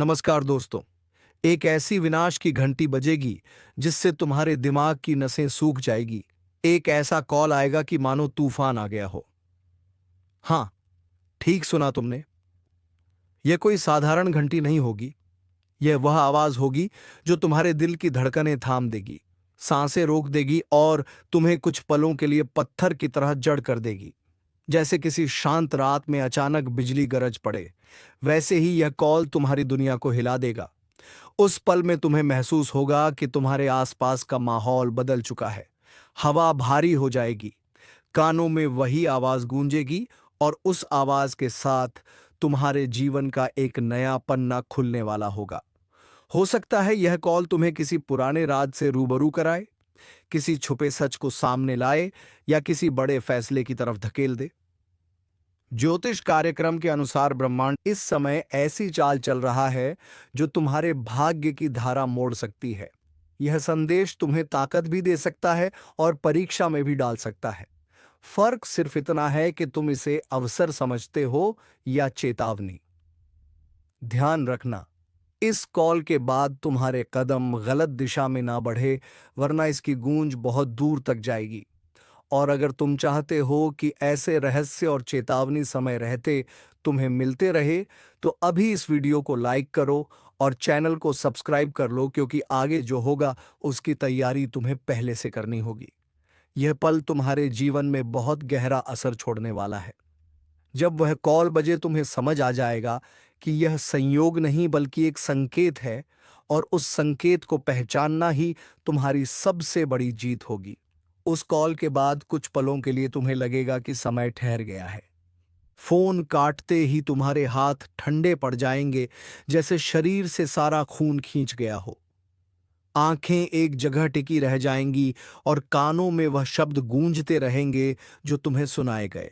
नमस्कार दोस्तों। एक ऐसी विनाश की घंटी बजेगी जिससे तुम्हारे दिमाग की नसें सूख जाएगी। एक ऐसा कॉल आएगा कि मानो तूफान आ गया हो। हाँ, ठीक सुना तुमने। यह कोई साधारण घंटी नहीं होगी। यह वह आवाज होगी जो तुम्हारे दिल की धड़कनें थाम देगी, सांसें रोक देगी और तुम्हें कुछ पलों के लिए पत्थर की तरह जड़ कर देगी। जैसे किसी शांत रात में अचानक बिजली गरज पड़े, वैसे ही यह कॉल तुम्हारी दुनिया को हिला देगा। उस पल में तुम्हें महसूस होगा कि तुम्हारे आसपास का माहौल बदल चुका है। हवा भारी हो जाएगी, कानों में वही आवाज गूंजेगी और उस आवाज के साथ तुम्हारे जीवन का एक नया पन्ना खुलने वाला होगा। हो सकता है यह कॉल तुम्हें किसी पुराने राज से रूबरू कराए, किसी छुपे सच को सामने लाए या किसी बड़े फैसले की तरफ धकेल दे। ज्योतिष कार्यक्रम के अनुसार ब्रह्मांड इस समय ऐसी चाल चल रहा है जो तुम्हारे भाग्य की धारा मोड़ सकती है। यह संदेश तुम्हें ताकत भी दे सकता है और परीक्षा में भी डाल सकता है। फर्क सिर्फ इतना है कि तुम इसे अवसर समझते हो या चेतावनी। ध्यान रखना, इस कॉल के बाद तुम्हारे कदम गलत दिशा में ना बढ़े, वरना इसकी गूंज बहुत दूर तक जाएगी। और अगर तुम चाहते हो कि ऐसे रहस्य और चेतावनी समय रहते तुम्हें मिलते रहे, तो अभी इस वीडियो को लाइक करो और चैनल को सब्सक्राइब कर लो, क्योंकि आगे जो होगा उसकी तैयारी तुम्हें पहले से करनी होगी। यह पल तुम्हारे जीवन में बहुत गहरा असर छोड़ने वाला है। जब वह कॉल बजे तुम्हें समझ आ जाएगा कि यह संयोग नहीं बल्कि एक संकेत है, और उस संकेत को पहचानना ही तुम्हारी सबसे बड़ी जीत होगी। उस कॉल के बाद कुछ पलों के लिए तुम्हें लगेगा कि समय ठहर गया है। फोन काटते ही तुम्हारे हाथ ठंडे पड़ जाएंगे, जैसे शरीर से सारा खून खींच गया हो। आंखें एक जगह टिकी रह जाएंगी और कानों में वह शब्द गूंजते रहेंगे जो तुम्हें सुनाए गए।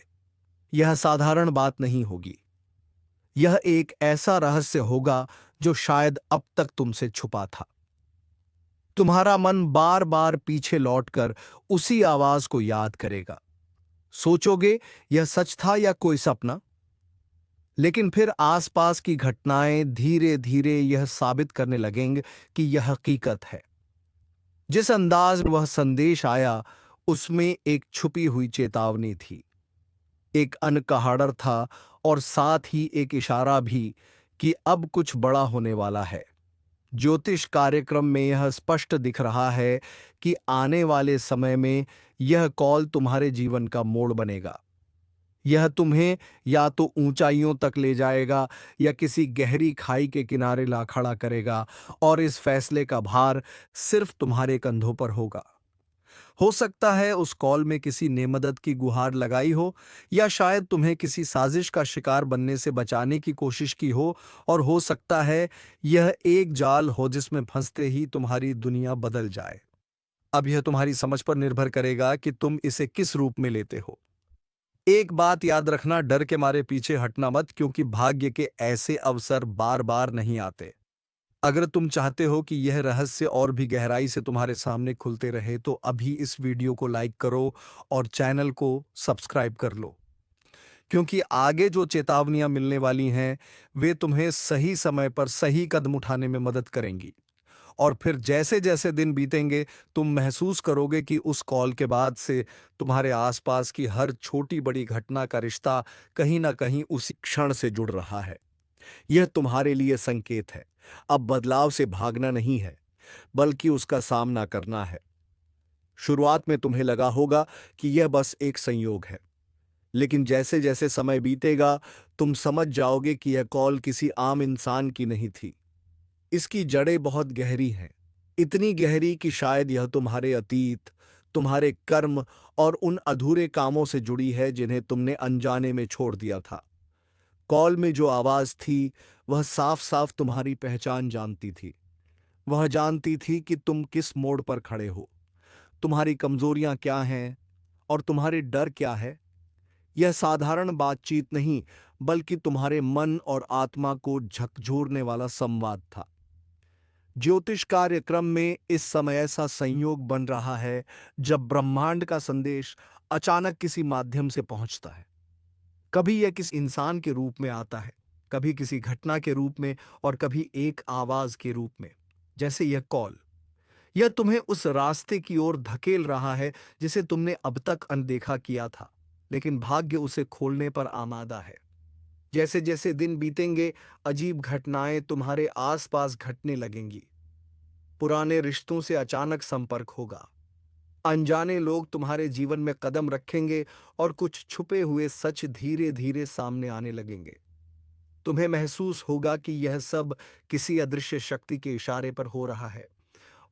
यह साधारण बात नहीं होगी। यह एक ऐसा रहस्य होगा जो शायद अब तक तुमसे छुपा था। तुम्हारा मन बार बार पीछे लौटकर उसी आवाज को याद करेगा। सोचोगे यह सच था या कोई सपना। लेकिन फिर आसपास की घटनाएं धीरे धीरे यह साबित करने लगेंगे कि यह हकीकत है। जिस अंदाज में वह संदेश आया, उसमें एक छुपी हुई चेतावनी थी, एक अनकहाड़र था और साथ ही एक इशारा भी कि अब कुछ बड़ा होने वाला है। ज्योतिष कार्यक्रम में यह स्पष्ट दिख रहा है कि आने वाले समय में यह कॉल तुम्हारे जीवन का मोड़ बनेगा। यह तुम्हें या तो ऊंचाइयों तक ले जाएगा या किसी गहरी खाई के किनारे ला खड़ा करेगा, और इस फैसले का भार सिर्फ तुम्हारे कंधों पर होगा। हो सकता है उस कॉल में किसी ने मदद की गुहार लगाई हो, या शायद तुम्हें किसी साजिश का शिकार बनने से बचाने की कोशिश की हो, और हो सकता है यह एक जाल हो जिसमें फंसते ही तुम्हारी दुनिया बदल जाए। अब यह तुम्हारी समझ पर निर्भर करेगा कि तुम इसे किस रूप में लेते हो। एक बात याद रखना, डर के मारे पीछे हटना मत, क्योंकि भाग्य के ऐसे अवसर बार बार नहीं आते। अगर तुम चाहते हो कि यह रहस्य और भी गहराई से तुम्हारे सामने खुलते रहे, तो अभी इस वीडियो को लाइक करो और चैनल को सब्सक्राइब कर लो, क्योंकि आगे जो चेतावनियां मिलने वाली हैं वे तुम्हें सही समय पर सही कदम उठाने में मदद करेंगी। और फिर जैसे जैसे दिन बीतेंगे, तुम महसूस करोगे कि उस कॉल के बाद से तुम्हारे आसपास की हर छोटी बड़ी घटना का रिश्ता कहीं ना कहीं उसी क्षण से जुड़ रहा है। यह तुम्हारे लिए संकेत है। अब बदलाव से भागना नहीं है, बल्कि उसका सामना करना है। शुरुआत में तुम्हें लगा होगा कि यह बस एक संयोग है, लेकिन जैसे जैसे समय बीतेगा, तुम समझ जाओगे कि यह कॉल किसी आम इंसान की नहीं थी। इसकी जड़ें बहुत गहरी हैं, इतनी गहरी कि शायद यह तुम्हारे अतीत, तुम्हारे कर्म और उन अधूरे कामों से जुड़ी है जिन्हें तुमने अनजाने में छोड़ दिया था। कॉल में जो आवाज थी, वह साफ साफ तुम्हारी पहचान जानती थी। वह जानती थी कि तुम किस मोड़ पर खड़े हो, तुम्हारी कमजोरियां क्या हैं और तुम्हारे डर क्या है। यह साधारण बातचीत नहीं, बल्कि तुम्हारे मन और आत्मा को झकझोरने वाला संवाद था। ज्योतिष कार्यक्रम में इस समय ऐसा संयोग बन रहा है जब ब्रह्मांड का संदेश अचानक किसी माध्यम से पहुंचता है। कभी यह किसी इंसान के रूप में आता है, कभी किसी घटना के रूप में और कभी एक आवाज के रूप में। जैसे यह कॉल, यह तुम्हें उस रास्ते की ओर धकेल रहा है जिसे तुमने अब तक अनदेखा किया था, लेकिन भाग्य उसे खोलने पर आमादा है। जैसे जैसे दिन बीतेंगे, अजीब घटनाएं तुम्हारे आसपास घटने लगेंगी। पुराने रिश्तों से अचानक संपर्क होगा, अनजाने लोग तुम्हारे जीवन में कदम रखेंगे और कुछ छुपे हुए सच धीरे धीरे सामने आने लगेंगे। तुम्हें महसूस होगा कि यह सब किसी अदृश्य शक्ति के इशारे पर हो रहा है।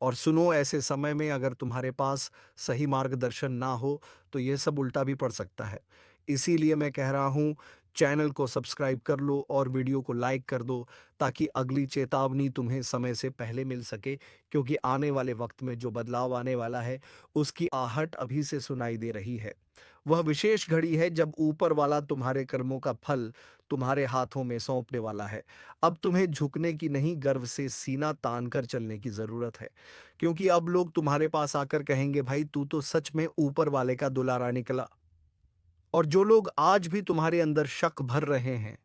और सुनो, ऐसे समय में अगर तुम्हारे पास सही मार्गदर्शन ना हो तो यह सब उल्टा भी पड़ सकता है। इसीलिए मैं कह रहा हूं, चैनल को सब्सक्राइब कर लो और वीडियो को लाइक कर दो, ताकि अगली चेतावनी तुम्हें समय से पहले मिल सके। क्योंकि आने वाले वक्त में जो बदलाव आने वाला है उसकी आहट अभी से सुनाई दे रही है। वह विशेष घड़ी है जब ऊपर वाला तुम्हारे कर्मों का फल तुम्हारे हाथों में सौंपने वाला है। अब तुम्हें झुकने की नहीं, गर्व से सीना तान कर चलने की जरूरत है। क्योंकि अब लोग तुम्हारे पास आकर कहेंगे, भाई तू तो सच में ऊपर वाले का दुलारा निकला। और जो लोग आज भी तुम्हारे अंदर शक भर रहे हैं,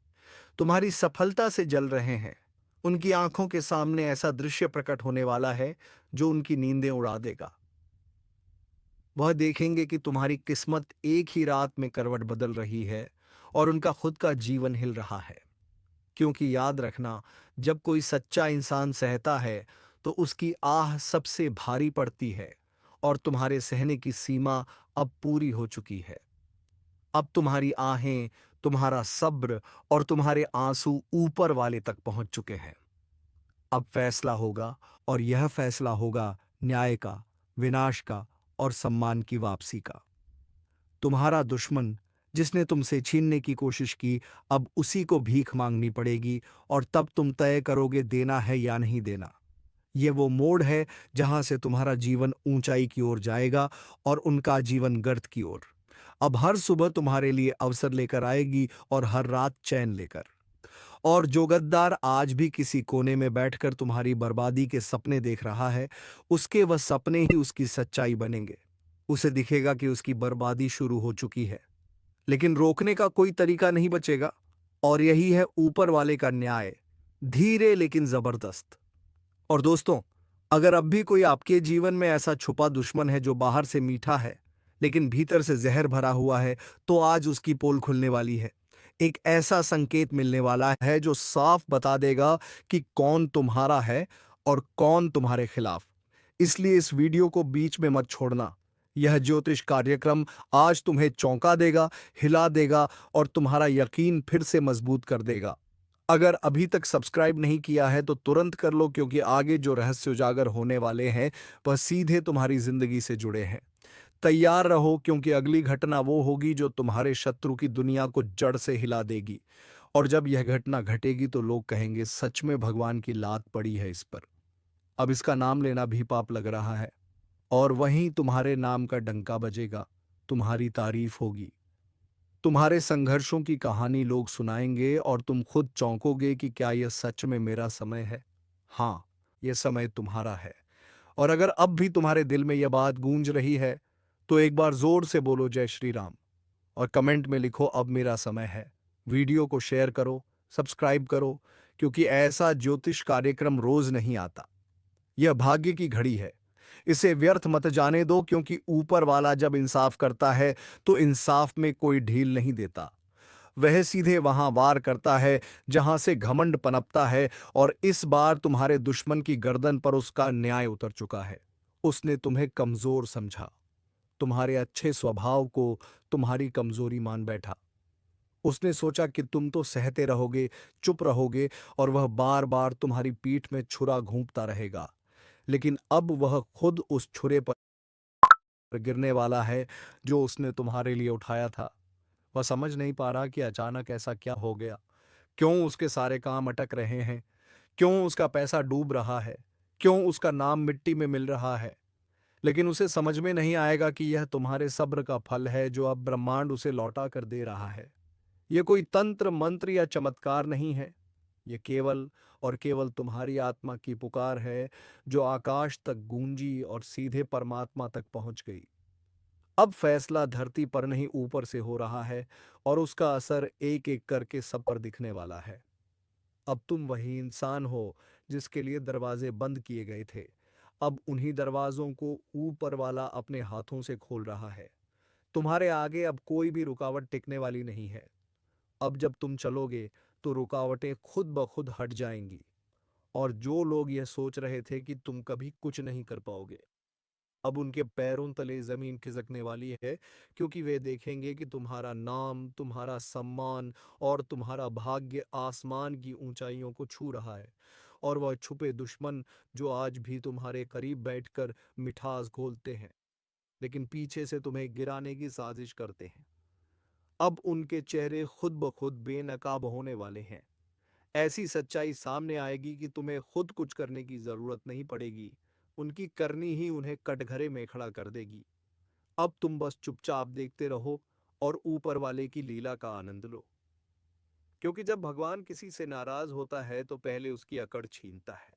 तुम्हारी सफलता से जल रहे हैं, उनकी आंखों के सामने ऐसा दृश्य प्रकट होने वाला है जो उनकी नींदें उड़ा देगा। वह देखेंगे कि तुम्हारी किस्मत एक ही रात में करवट बदल रही है और उनका खुद का जीवन हिल रहा है। क्योंकि याद रखना, जब कोई सच्चा इंसान सहता है तो उसकी आह सबसे भारी पड़ती है। और तुम्हारे सहने की सीमा अब पूरी हो चुकी है। अब तुम्हारी आहें, तुम्हारा सब्र और तुम्हारे आंसू ऊपर वाले तक पहुंच चुके हैं। अब फैसला होगा, और यह फैसला होगा न्याय का, विनाश का और सम्मान की वापसी का। तुम्हारा दुश्मन जिसने तुमसे छीनने की कोशिश की, अब उसी को भीख मांगनी पड़ेगी। और तब तुम तय करोगे देना है या नहीं देना। ये वो मोड़ है जहां से तुम्हारा जीवन ऊंचाई की ओर जाएगा और उनका जीवन गर्त की ओर। अब हर सुबह तुम्हारे लिए अवसर लेकर आएगी और हर रात चैन लेकर। और जो गद्दार आज भी किसी कोने में बैठकर तुम्हारी बर्बादी के सपने देख रहा है, उसके वह सपने ही उसकी सच्चाई बनेंगे। उसे दिखेगा कि उसकी बर्बादी शुरू हो चुकी है, लेकिन रोकने का कोई तरीका नहीं बचेगा। और यही है ऊपर वाले का न्याय, धीरे लेकिन जबरदस्त। और दोस्तों, अगर अब भी कोई आपके जीवन में ऐसा छुपा दुश्मन है जो बाहर से मीठा है लेकिन भीतर से जहर भरा हुआ है, तो आज उसकी पोल खुलने वाली है। एक ऐसा संकेत मिलने वाला है जो साफ बता देगा कि कौन तुम्हारा है और कौन तुम्हारे खिलाफ। इसलिए इस वीडियो को बीच में मत छोड़ना। यह ज्योतिष कार्यक्रम आज तुम्हें चौंका देगा, हिला देगा और तुम्हारा यकीन फिर से मजबूत कर देगा। अगर अभी तक सब्सक्राइब नहीं किया है तो तुरंत कर लो, क्योंकि आगे जो रहस्य उजागर होने वाले हैं वह सीधे तुम्हारी जिंदगी से जुड़े हैं। तैयार रहो, क्योंकि अगली घटना वो होगी जो तुम्हारे शत्रु की दुनिया को जड़ से हिला देगी। और जब यह घटना घटेगी तो लोग कहेंगे, सच में भगवान की लात पड़ी है इस पर। अब इसका नाम लेना भी पाप लग रहा है। और वहीं तुम्हारे नाम का डंका बजेगा, तुम्हारी तारीफ होगी, तुम्हारे संघर्षों की कहानी लोग सुनाएंगे और तुम खुद चौंकोगे कि क्या यह सच में मेरा समय है। हाँ, यह समय तुम्हारा है। और अगर अब भी तुम्हारे दिल में यह बात गूंज रही है तो एक बार जोर से बोलो जय श्री राम, और कमेंट में लिखो अब मेरा समय है। वीडियो को शेयर करो, सब्सक्राइब करो, क्योंकि ऐसा ज्योतिष कार्यक्रम रोज नहीं आता। यह भाग्य की घड़ी है। इसे व्यर्थ मत जाने दो, क्योंकि ऊपर वाला जब इंसाफ करता है तो इंसाफ में कोई ढील नहीं देता। वह सीधे वहां वार करता है जहां से घमंड पनपता है। और इस बार तुम्हारे दुश्मन की गर्दन पर उसका न्याय उतर चुका है। उसने तुम्हें कमजोर समझा, तुम्हारे अच्छे स्वभाव को तुम्हारी कमजोरी मान बैठा। उसने सोचा कि तुम तो सहते रहोगे, चुप रहोगे और वह बार बार तुम्हारी पीठ में छुरा घूंपता रहेगा। लेकिन अब वह खुद उस छुरे पर गिरने वाला है जो उसने तुम्हारे लिए उठाया था। वह समझ नहीं पा रहा कि अचानक ऐसा क्या हो गया, क्यों उसके सारे काम अटक रहे हैं, क्यों उसका पैसा डूब रहा है, क्यों उसका नाम मिट्टी में मिल रहा है। लेकिन उसे समझ में नहीं आएगा कि यह तुम्हारे सब्र का फल है जो अब ब्रह्मांड उसे लौटा कर दे रहा है। यह कोई तंत्र मंत्र या चमत्कार नहीं है। यह केवल और केवल तुम्हारी आत्मा की पुकार है जो आकाश तक गूंजी और सीधे परमात्मा तक पहुंच गई। अब फैसला धरती पर नहीं ऊपर से हो रहा है, और उसका असर एक एक करके सब पर दिखने वाला है। अब तुम वही इंसान हो जिसके लिए दरवाजे बंद किए गए थे। अब उन्हीं दरवाजों को ऊपर वाला अपने हाथों से खोल रहा है। तुम्हारे आगे अब कोई भी रुकावट टिकने वाली नहीं है। अब जब तुम चलोगे तो रुकावटें खुद ब खुद हट जाएंगी। और जो लोग यह सोच रहे थे कि तुम कभी कुछ नहीं कर पाओगे, अब उनके पैरों तले जमीन खिसकने वाली है, क्योंकि वे देखेंगे कि तुम्हारा नाम, तुम्हारा सम्मान और तुम्हारा भाग्य आसमान की ऊंचाइयों को छू रहा है। और वह छुपे दुश्मन जो आज भी तुम्हारे करीब बैठकर मिठास घोलते हैं, लेकिन पीछे से तुम्हें गिराने की साजिश करते हैं, अब उनके चेहरे खुद ब खुद बेनकाब होने वाले हैं। ऐसी सच्चाई सामने आएगी कि तुम्हें खुद कुछ करने की जरूरत नहीं पड़ेगी। उनकी करनी ही उन्हें कटघरे में खड़ा कर देगी। अब तुम बस चुपचाप देखते रहो और ऊपर वाले की लीला का आनंद लो। क्योंकि जब भगवान किसी से नाराज होता है तो पहले उसकी अकड़ छीनता है,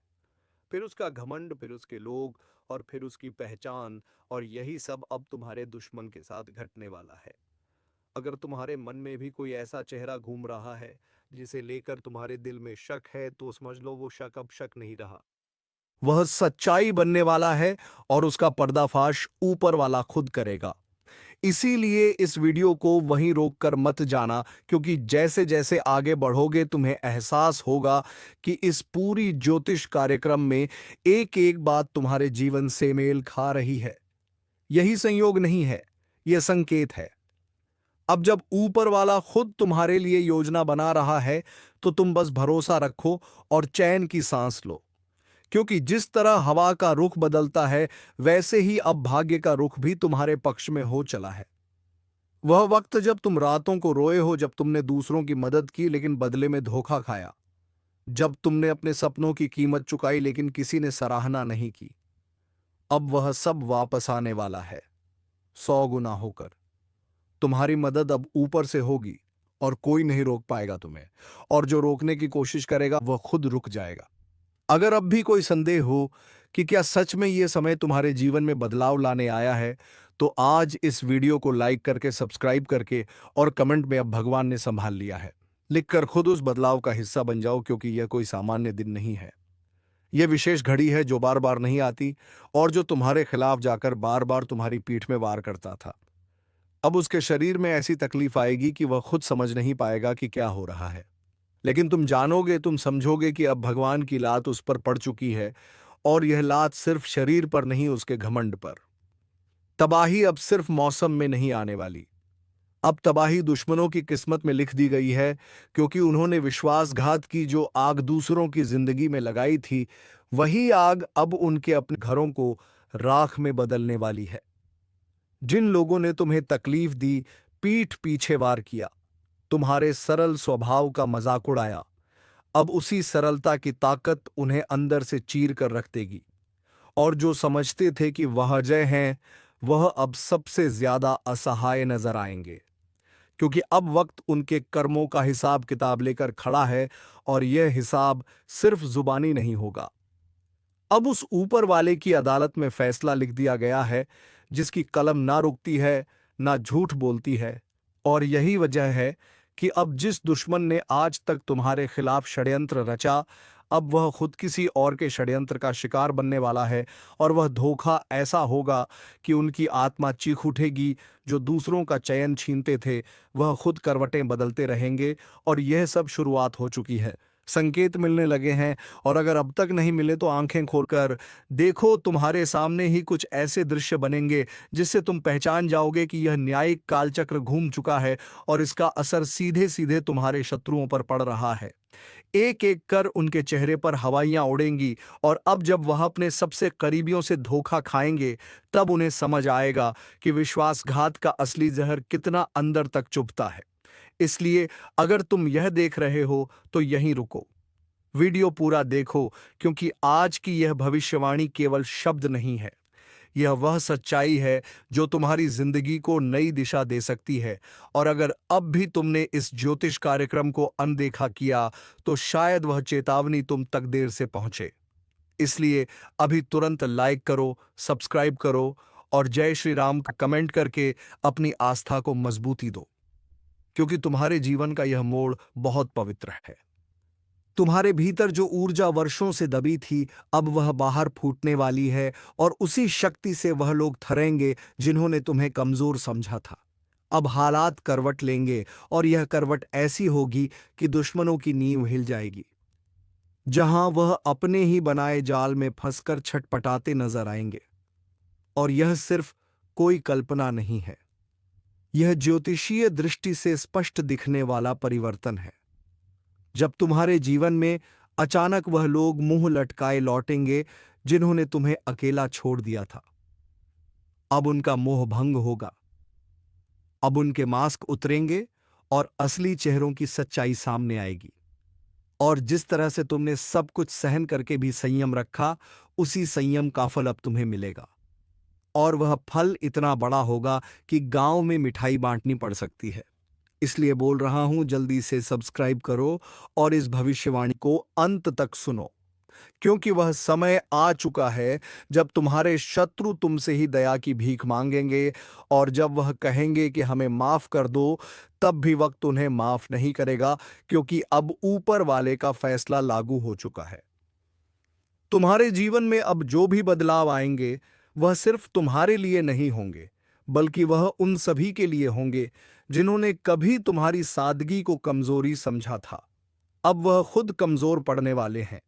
फिर उसका घमंड, फिर उसके लोग, और फिर उसकी पहचान। और यही सब अब तुम्हारे दुश्मन के साथ घटने वाला है। अगर तुम्हारे मन में भी कोई ऐसा चेहरा घूम रहा है जिसे लेकर तुम्हारे दिल में शक है, तो समझ लो वो शक अब शक नहीं रहा, वह सच्चाई बनने वाला है। और उसका पर्दाफाश ऊपर वाला खुद करेगा। इसीलिए इस वीडियो को वहीं रोककर मत जाना, क्योंकि जैसे जैसे आगे बढ़ोगे तुम्हें एहसास होगा कि इस पूरी ज्योतिष कार्यक्रम में एक एक बात तुम्हारे जीवन से मेल खा रही है। यही संयोग नहीं है, यह संकेत है। अब जब ऊपर वाला खुद तुम्हारे लिए योजना बना रहा है, तो तुम बस भरोसा रखो और चैन की सांस लो। क्योंकि जिस तरह हवा का रुख बदलता है, वैसे ही अब भाग्य का रुख भी तुम्हारे पक्ष में हो चला है। वह वक्त जब तुम रातों को रोए हो, जब तुमने दूसरों की मदद की लेकिन बदले में धोखा खाया, जब तुमने अपने सपनों की कीमत चुकाई लेकिन किसी ने सराहना नहीं की, अब वह सब वापस आने वाला है, 100 गुना होकर। तुम्हारी मदद अब ऊपर से होगी और कोई नहीं रोक पाएगा तुम्हें। और जो रोकने की कोशिश करेगा वह खुद रुक जाएगा। अगर अब भी कोई संदेह हो कि क्या सच में यह समय तुम्हारे जीवन में बदलाव लाने आया है, तो आज इस वीडियो को लाइक करके, सब्सक्राइब करके और कमेंट में अब भगवान ने संभाल लिया है लिखकर खुद उस बदलाव का हिस्सा बन जाओ। क्योंकि यह कोई सामान्य दिन नहीं है, यह विशेष घड़ी है जो बार बार नहीं आती, और जो तुम्हारे खिलाफ जाकर बार बार तुम्हारी पीठ में वार करता था, अब उसके शरीर में ऐसी तकलीफ आएगी कि वह खुद समझ नहीं पाएगा कि क्या हो रहा है। लेकिन तुम जानोगे, तुम समझोगे कि अब भगवान की लात उस पर पड़ चुकी है, और यह लात सिर्फ शरीर पर नहीं, उसके घमंड पर। तबाही अब सिर्फ मौसम में नहीं आने वाली, अब तबाही दुश्मनों की किस्मत में लिख दी गई है। क्योंकि उन्होंने विश्वासघात की जो आग दूसरों की जिंदगी में लगाई थी, वही आग अब उनके अपने घरों को राख में बदलने वाली है। जिन लोगों ने तुम्हें तकलीफ दी, पीठ पीछे वार किया, तुम्हारे सरल स्वभाव का मजाक उड़ाया, अब उसी सरलता की ताकत उन्हें अंदर से चीर कर रख देगी। और जो समझते थे कि वह अजय हैं, वह अब सबसे ज्यादा असहाय नजर आएंगे। क्योंकि अब वक्त उनके कर्मों का हिसाब किताब लेकर खड़ा है, और यह हिसाब सिर्फ जुबानी नहीं होगा। अब उस ऊपर वाले की अदालत में फैसला लिख दिया गया है, जिसकी कलम ना रुकती है, ना झूठ बोलती है। और यही वजह है कि अब जिस दुश्मन ने आज तक तुम्हारे खिलाफ षड्यंत्र रचा, अब वह खुद किसी और के षड्यंत्र का शिकार बनने वाला है। और वह धोखा ऐसा होगा कि उनकी आत्मा चीख उठेगी। जो दूसरों का चयन छीनते थे, वह खुद करवटें बदलते रहेंगे। और यह सब शुरुआत हो चुकी है, संकेत मिलने लगे हैं। और अगर अब तक नहीं मिले तो आंखें खोलकर देखो, तुम्हारे सामने ही कुछ ऐसे दृश्य बनेंगे जिससे तुम पहचान जाओगे कि यह न्यायिक कालचक्र घूम चुका है, और इसका असर सीधे सीधे तुम्हारे शत्रुओं पर पड़ रहा है। एक एक कर उनके चेहरे पर हवाइयां उड़ेंगी, और अब जब वह अपने सबसे करीबियों से धोखा खाएंगे, तब उन्हें समझ आएगा कि विश्वासघात का असली जहर कितना अंदर तक चुभता है। इसलिए अगर तुम यह देख रहे हो तो यहीं रुको, वीडियो पूरा देखो। क्योंकि आज की यह भविष्यवाणी केवल शब्द नहीं है, यह वह सच्चाई है जो तुम्हारी जिंदगी को नई दिशा दे सकती है। और अगर अब भी तुमने इस ज्योतिष कार्यक्रम को अनदेखा किया, तो शायद वह चेतावनी तुम तक देर से पहुंचे। इसलिए अभी तुरंत लाइक करो, सब्सक्राइब करो, और जय श्री राम का कमेंट करके अपनी आस्था को मजबूती दो। क्योंकि तुम्हारे जीवन का यह मोड़ बहुत पवित्र है। तुम्हारे भीतर जो ऊर्जा वर्षों से दबी थी, अब वह बाहर फूटने वाली है और उसी शक्ति से वह लोग थरेंगे जिन्होंने तुम्हें कमजोर समझा था। अब हालात करवट लेंगे और यह करवट ऐसी होगी कि दुश्मनों की नींव हिल जाएगी। जहां वह अपने ही बनाए जाल में फंसकर छटपटाते नजर आएंगे। और यह सिर्फ कोई कल्पना नहीं है, यह ज्योतिषीय दृष्टि से स्पष्ट दिखने वाला परिवर्तन है। जब तुम्हारे जीवन में अचानक वह लोग मुंह लटकाए लौटेंगे जिन्होंने तुम्हें अकेला छोड़ दिया था, अब उनका मोह भंग होगा। अब उनके मास्क उतरेंगे और असली चेहरों की सच्चाई सामने आएगी। और जिस तरह से तुमने सब कुछ सहन करके भी संयम रखा, उसी संयम का फल अब तुम्हें मिलेगा। और वह फल इतना बड़ा होगा कि गांव में मिठाई बांटनी पड़ सकती है। इसलिए बोल रहा हूं, जल्दी से सब्सक्राइब करो और इस भविष्यवाणी को अंत तक सुनो, क्योंकि वह समय आ चुका है जब तुम्हारे शत्रु तुमसे ही दया की भीख मांगेंगे। और जब वह कहेंगे कि हमें माफ कर दो, तब भी वक्त उन्हें माफ नहीं करेगा, क्योंकि अब ऊपर वाले का फैसला लागू हो चुका है। तुम्हारे जीवन में अब जो भी बदलाव आएंगे, वह सिर्फ तुम्हारे लिए नहीं होंगे, बल्कि वह उन सभी के लिए होंगे जिन्होंने कभी तुम्हारी सादगी को कमजोरी समझा था। अब वह खुद कमजोर पड़ने वाले हैं।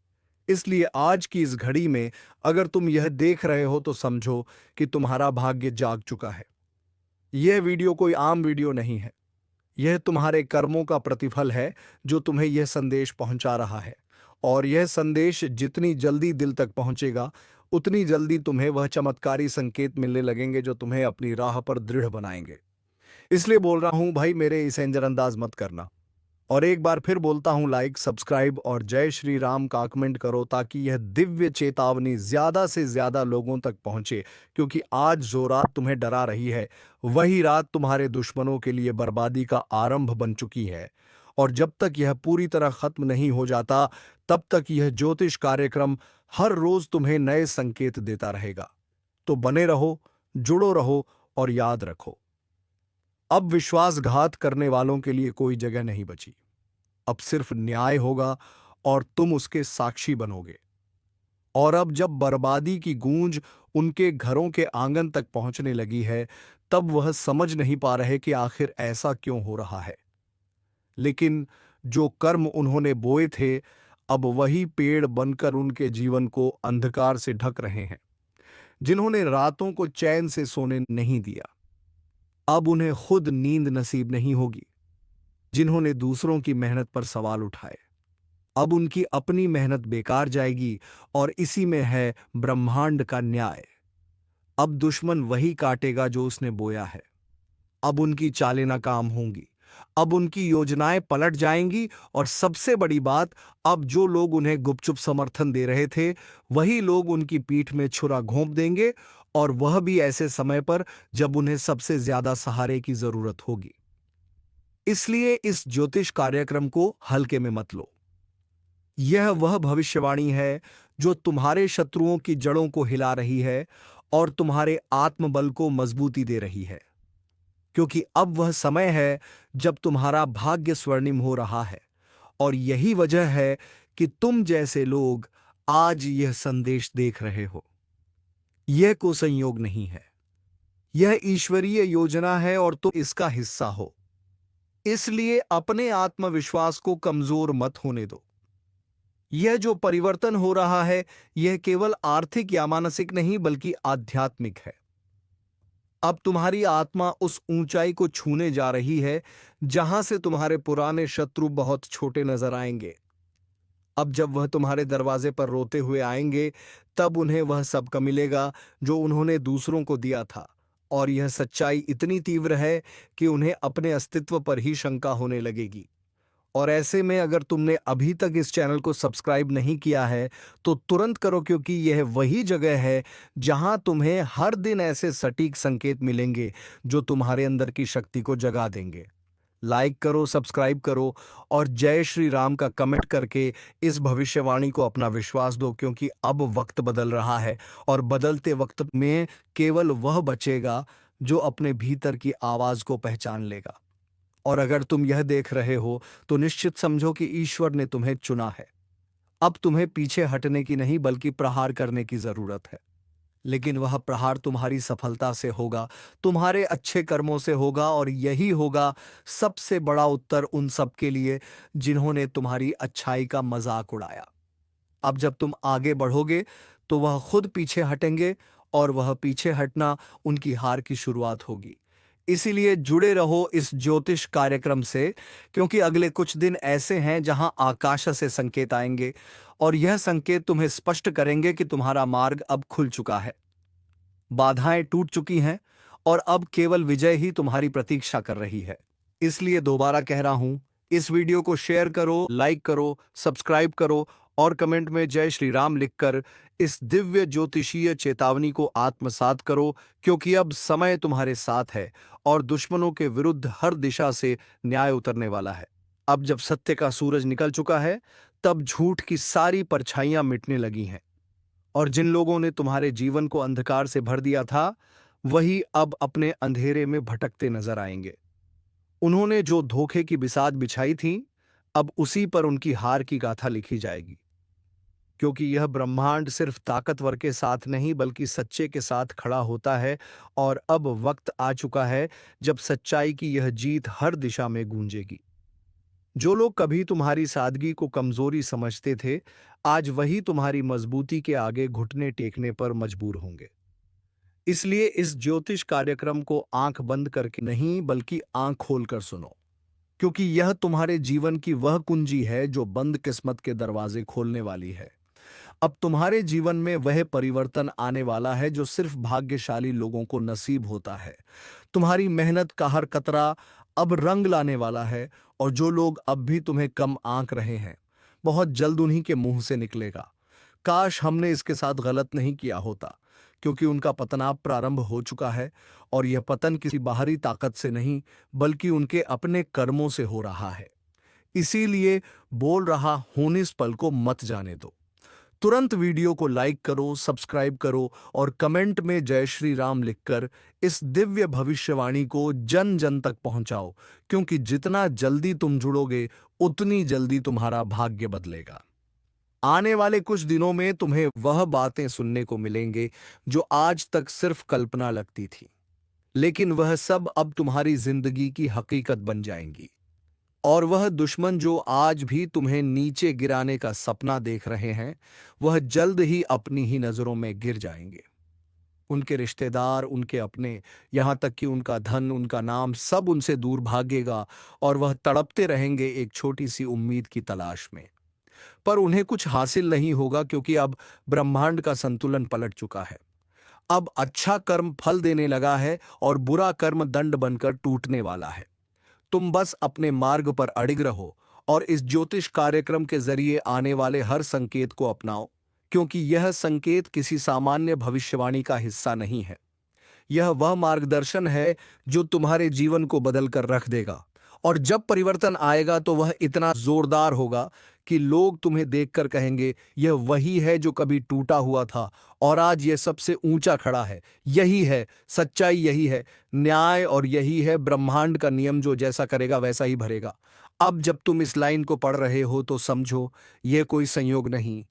इसलिए आज की इस घड़ी में अगर तुम यह देख रहे हो तो समझो कि तुम्हारा भाग्य जाग चुका है। यह वीडियो कोई आम वीडियो नहीं है। यह तुम्हारे कर्मों का प्रतिफल है जो तुम्हें यह संदेश पहुंचा रहा है। और यह संदेश जितनी जल्दी दिल तक पहुंचेगा, उतनी जल्दी तुम्हें वह चमत्कारी संकेत मिलने लगेंगे जो तुम्हें अपनी राह पर दृढ़ बनाएंगे। इसलिए बोल रहा हूं भाई, मेरे इसे नजरअंदाज मत करना। और एक बार फिर बोलता हूं, लाइक, सब्सक्राइब और जय श्री राम का कमेंट करो, ताकि यह दिव्य चेतावनी ज्यादा से ज्यादा लोगों तक पहुंचे। क्योंकि आज जो रात तुम्हें डरा रही है, वही रात तुम्हारे दुश्मनों के लिए बर्बादी का आरंभ बन चुकी है। और जब तक यह पूरी तरह खत्म नहीं हो जाता, तब तक यह ज्योतिष कार्यक्रम हर रोज तुम्हें नए संकेत देता रहेगा। तो बने रहो, जुड़ो रहो और याद रखो, अब विश्वासघात करने वालों के लिए कोई जगह नहीं बची। अब सिर्फ न्याय होगा और तुम उसके साक्षी बनोगे। और अब जब बर्बादी की गूंज उनके घरों के आंगन तक पहुंचने लगी है, तब वह समझ नहीं पा रहे कि आखिर ऐसा क्यों हो रहा है। लेकिन जो कर्म उन्होंने बोए थे, अब वही पेड़ बनकर उनके जीवन को अंधकार से ढक रहे हैं। जिन्होंने रातों को चैन से सोने नहीं दिया, अब उन्हें खुद नींद नसीब नहीं होगी। जिन्होंने दूसरों की मेहनत पर सवाल उठाए, अब उनकी अपनी मेहनत बेकार जाएगी। और इसी में है ब्रह्मांड का न्याय। अब दुश्मन वही काटेगा जो उसने बोया है। अब उनकी चालें नाकाम होंगी। अब उनकी योजनाएं पलट जाएंगी। और सबसे बड़ी बात, अब जो लोग उन्हें गुपचुप समर्थन दे रहे थे, वही लोग उनकी पीठ में छुरा घोंप देंगे। और वह भी ऐसे समय पर जब उन्हें सबसे ज्यादा सहारे की जरूरत होगी। इसलिए इस ज्योतिष कार्यक्रम को हल्के में मत लो। यह वह भविष्यवाणी है जो तुम्हारे शत्रुओं की जड़ों को हिला रही है और तुम्हारे आत्मबल को मजबूती दे रही है। क्योंकि अब वह समय है जब तुम्हारा भाग्य स्वर्णिम हो रहा है। और यही वजह है कि तुम जैसे लोग आज यह संदेश देख रहे हो। यह कोई संयोग नहीं है, यह ईश्वरीय योजना है और तुम इसका हिस्सा हो। इसलिए अपने आत्मविश्वास को कमजोर मत होने दो। यह जो परिवर्तन हो रहा है, यह केवल आर्थिक या मानसिक नहीं, बल्कि आध्यात्मिक है। अब तुम्हारी आत्मा उस ऊंचाई को छूने जा रही है जहां से तुम्हारे पुराने शत्रु बहुत छोटे नजर आएंगे। अब जब वह तुम्हारे दरवाजे पर रोते हुए आएंगे, तब उन्हें वह सब मिलेगा जो उन्होंने दूसरों को दिया था। और यह सच्चाई इतनी तीव्र है कि उन्हें अपने अस्तित्व पर ही शंका होने लगेगी। और ऐसे में अगर तुमने अभी तक इस चैनल को सब्सक्राइब नहीं किया है, तो तुरंत करो, क्योंकि यह वही जगह है जहां तुम्हें हर दिन ऐसे सटीक संकेत मिलेंगे जो तुम्हारे अंदर की शक्ति को जगा देंगे। लाइक करो, सब्सक्राइब करो और जय श्री राम का कमेंट करके इस भविष्यवाणी को अपना विश्वास दो, क्योंकि अब वक्त बदल रहा है। और बदलते वक्त में केवल वह बचेगा जो अपने भीतर की आवाज को पहचान लेगा। और अगर तुम यह देख रहे हो, तो निश्चित समझो कि ईश्वर ने तुम्हें चुना है। अब तुम्हें पीछे हटने की नहीं बल्कि प्रहार करने की जरूरत है। लेकिन वह प्रहार तुम्हारी सफलता से होगा, तुम्हारे अच्छे कर्मों से होगा, और यही होगा सबसे बड़ा उत्तर उन सब के लिए जिन्होंने तुम्हारी अच्छाई का मजाक उड़ाया। अब जब तुम आगे बढ़ोगे तो वह खुद पीछे हटेंगे, और वह पीछे हटना उनकी हार की शुरुआत होगी। इसीलिए जुड़े रहो इस ज्योतिष कार्यक्रम से, क्योंकि अगले कुछ दिन ऐसे हैं जहां आकाश से संकेत आएंगे, और यह संकेत तुम्हें स्पष्ट करेंगे कि तुम्हारा मार्ग अब खुल चुका है, बाधाएं टूट चुकी हैं, और अब केवल विजय ही तुम्हारी प्रतीक्षा कर रही है। इसलिए दोबारा कह रहा हूं, इस वीडियो को शेयर करो, लाइक करो, सब्सक्राइब करो, और कमेंट में जय श्री राम लिखकर इस दिव्य ज्योतिषीय चेतावनी को आत्मसात करो, क्योंकि अब समय तुम्हारे साथ है और दुश्मनों के विरुद्ध हर दिशा से न्याय उतरने वाला है। अब जब सत्य का सूरज निकल चुका है, तब झूठ की सारी परछाइयां मिटने लगी हैं, और जिन लोगों ने तुम्हारे जीवन को अंधकार से भर दिया था, वही अब अपने अंधेरे में भटकते नजर आएंगे। उन्होंने जो धोखे की बिसात बिछाई थी, अब उसी पर उनकी हार की गाथा लिखी जाएगी, क्योंकि यह ब्रह्मांड सिर्फ ताकतवर के साथ नहीं बल्कि सच्चे के साथ खड़ा होता है, और अब वक्त आ चुका है जब सच्चाई की यह जीत हर दिशा में गूंजेगी। जो लोग कभी तुम्हारी सादगी को कमजोरी समझते थे, आज वही तुम्हारी मजबूती के आगे घुटने टेकने पर मजबूर होंगे। इसलिए इस ज्योतिष कार्यक्रम को आंख बंद करके नहीं बल्कि आंख खोलकर सुनो, क्योंकि यह तुम्हारे जीवन की वह कुंजी है जो बंद किस्मत के दरवाजे खोलने वाली है। अब तुम्हारे जीवन में वह परिवर्तन आने वाला है जो सिर्फ भाग्यशाली लोगों को नसीब होता है। तुम्हारी मेहनत का हर कतरा अब रंग लाने वाला है, और जो लोग अब भी तुम्हें कम आंक रहे हैं, बहुत जल्द उन्हीं के मुंह से निकलेगा, काश हमने इसके साथ गलत नहीं किया होता, क्योंकि उनका पतनाव प्रारंभ हो चुका है, और यह पतन किसी बाहरी ताकत से नहीं बल्कि उनके अपने कर्मों से हो रहा है। इसीलिए बोल रहा हूं, इस पल को मत जाने दो। तुरंत वीडियो को लाइक करो, सब्सक्राइब करो, और कमेंट में जय श्री राम लिखकर इस दिव्य भविष्यवाणी को जन जन तक पहुंचाओ, क्योंकि जितना जल्दी तुम जुड़ोगे उतनी जल्दी तुम्हारा भाग्य बदलेगा। आने वाले कुछ दिनों में तुम्हें वह बातें सुनने को मिलेंगे जो आज तक सिर्फ कल्पना लगती थी, लेकिन वह सब अब तुम्हारी जिंदगी की हकीकत बन जाएंगी। और वह दुश्मन जो आज भी तुम्हें नीचे गिराने का सपना देख रहे हैं, वह जल्द ही अपनी ही नजरों में गिर जाएंगे। उनके रिश्तेदार, उनके अपने, यहां तक कि उनका धन, उनका नाम, सब उनसे दूर भागेगा, और वह तड़पते रहेंगे एक छोटी सी उम्मीद की तलाश में। पर उन्हें कुछ हासिल नहीं होगा, क्योंकि अब ब्रह्मांड का संतुलन पलट चुका है। अब अच्छा कर्म फल देने लगा है, और बुरा कर्म दंड बनकर टूटने वाला है। तुम बस अपने मार्ग पर अडिग रहो, और इस ज्योतिष कार्यक्रम के जरिए आने वाले हर संकेत को अपनाओ, क्योंकि यह संकेत किसी सामान्य भविष्यवाणी का हिस्सा नहीं है। यह वह मार्गदर्शन है जो तुम्हारे जीवन को बदल कर रख देगा, और जब परिवर्तन आएगा तो वह इतना जोरदार होगा कि लोग तुम्हें देखकर कहेंगे, यह वही है जो कभी टूटा हुआ था और आज यह सबसे ऊंचा खड़ा है। यही है सच्चाई, यही है न्याय, और यही है ब्रह्मांड का नियम जो जैसा करेगा वैसा ही भरेगा। अब जब तुम इस लाइन को पढ़ रहे हो तो समझो, यह कोई संयोग नहीं,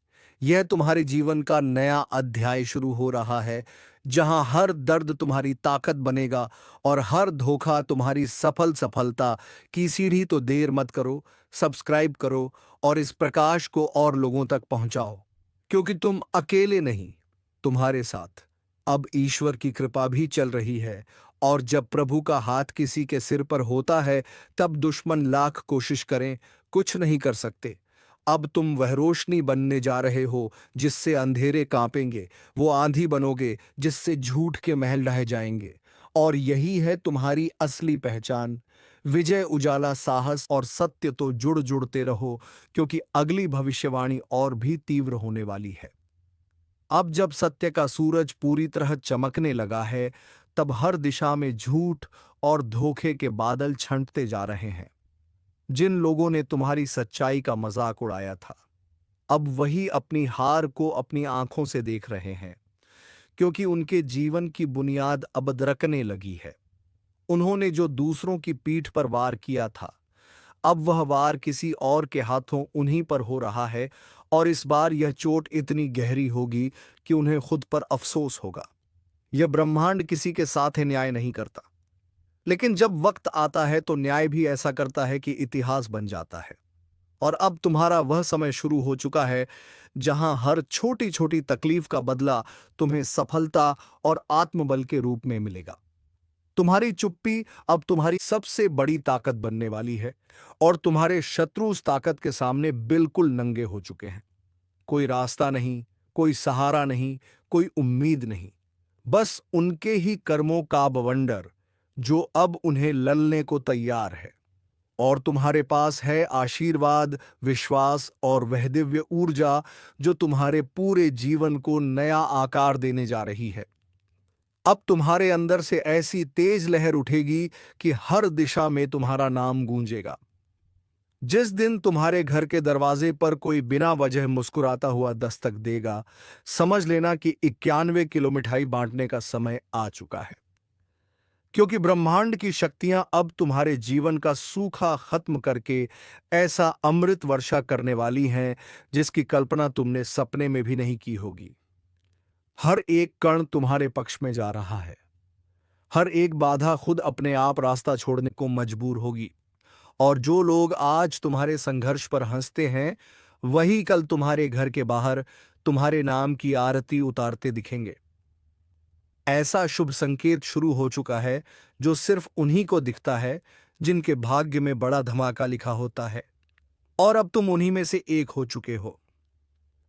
यह तुम्हारे जीवन का नया अध्याय शुरू हो रहा है, जहां हर दर्द तुम्हारी ताकत बनेगा और हर धोखा तुम्हारी सफलता की सीढ़ी। तो देर मत करो, सब्सक्राइब करो, और इस प्रकाश को और लोगों तक पहुंचाओ, क्योंकि तुम अकेले नहीं, तुम्हारे साथ अब ईश्वर की कृपा भी चल रही है। और जब प्रभु का हाथ किसी के सिर पर होता है, तब दुश्मन लाख कोशिश करें, कुछ नहीं कर सकते। अब तुम वह रोशनी बनने जा रहे हो जिससे अंधेरे कांपेंगे, वो आंधी बनोगे जिससे झूठ के महल ढह जाएंगे, और यही है तुम्हारी असली पहचान। विजय, उजाला, साहस और सत्य। तो जुड़ जुड़ते रहो, क्योंकि अगली भविष्यवाणी और भी तीव्र होने वाली है। अब जब सत्य का सूरज पूरी तरह चमकने लगा है, तब हर दिशा में झूठ और धोखे के बादल छंटते जा रहे हैं। जिन लोगों ने तुम्हारी सच्चाई का मजाक उड़ाया था, अब वही अपनी हार को अपनी आंखों से देख रहे हैं, क्योंकि उनके जीवन की बुनियाद अब दरकने लगी है। उन्होंने जो दूसरों की पीठ पर वार किया था, अब वह वार किसी और के हाथों उन्हीं पर हो रहा है, और इस बार यह चोट इतनी गहरी होगी कि उन्हें खुद पर अफसोस होगा। यह ब्रह्मांड किसी के साथ न्याय नहीं करता, लेकिन जब वक्त आता है तो न्याय भी ऐसा करता है कि इतिहास बन जाता है। और अब तुम्हारा वह समय शुरू हो चुका है जहां हर छोटी छोटी तकलीफ का बदला तुम्हें सफलता और आत्मबल के रूप में मिलेगा। तुम्हारी चुप्पी अब तुम्हारी सबसे बड़ी ताकत बनने वाली है और तुम्हारे शत्रु उस ताकत के सामने बिल्कुल नंगे हो चुके हैं। कोई रास्ता नहीं, कोई सहारा नहीं, कोई उम्मीद नहीं, बस उनके ही कर्मों का बवंडर जो अब उन्हें ललने को तैयार है। और तुम्हारे पास है आशीर्वाद, विश्वास और वह दिव्य ऊर्जा जो तुम्हारे पूरे जीवन को नया आकार देने जा रही है। अब तुम्हारे अंदर से ऐसी तेज लहर उठेगी कि हर दिशा में तुम्हारा नाम गूंजेगा। जिस दिन तुम्हारे घर के दरवाजे पर कोई बिना वजह मुस्कुराता हुआ दस्तक देगा, समझ लेना कि 91 किलो मिठाई बांटने का समय आ चुका है। क्योंकि ब्रह्मांड की शक्तियां अब तुम्हारे जीवन का सूखा खत्म करके ऐसा अमृत वर्षा करने वाली हैं जिसकी कल्पना तुमने सपने में भी नहीं की होगी। हर एक कण तुम्हारे पक्ष में जा रहा है। हर एक बाधा खुद अपने आप रास्ता छोड़ने को मजबूर होगी। और जो लोग आज तुम्हारे संघर्ष पर हंसते हैं, वही कल तुम्हारे घर के बाहर तुम्हारे नाम की आरती उतारते दिखेंगे। ऐसा शुभ संकेत शुरू हो चुका है जो सिर्फ उन्हीं को दिखता है जिनके भाग्य में बड़ा धमाका लिखा होता है। और अब तुम उन्हीं में से एक हो चुके हो।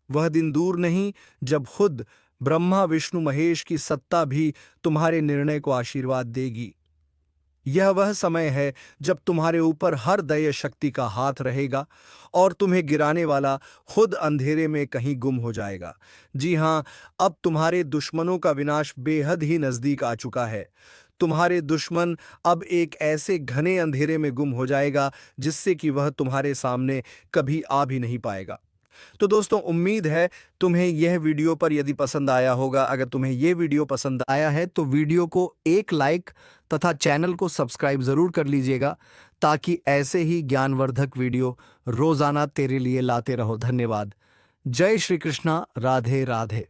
वह दिन दूर नहीं जब खुद ब्रह्मा विष्णु महेश की सत्ता भी तुम्हारे निर्णय को आशीर्वाद देगी। यह वह समय है जब तुम्हारे ऊपर हर दैय शक्ति का हाथ रहेगा और तुम्हें गिराने वाला खुद अंधेरे में कहीं गुम हो जाएगा। जी हां, अब तुम्हारे दुश्मनों का विनाश बेहद ही नजदीक आ चुका है। तुम्हारे दुश्मन अब एक ऐसे घने अंधेरे में गुम हो जाएगा जिससे कि वह तुम्हारे सामने कभी आ भी नहीं पाएगा। तो दोस्तों, उम्मीद है तुम्हें यह वीडियो पर यदि पसंद आया होगा। अगर तुम्हें यह वीडियो पसंद आया है तो वीडियो को एक लाइक तथा चैनल को सब्सक्राइब जरूर कर लीजिएगा, ताकि ऐसे ही ज्ञानवर्धक वीडियो रोजाना तेरे लिए लाते रहो। धन्यवाद। जय श्री कृष्णा। राधे राधे।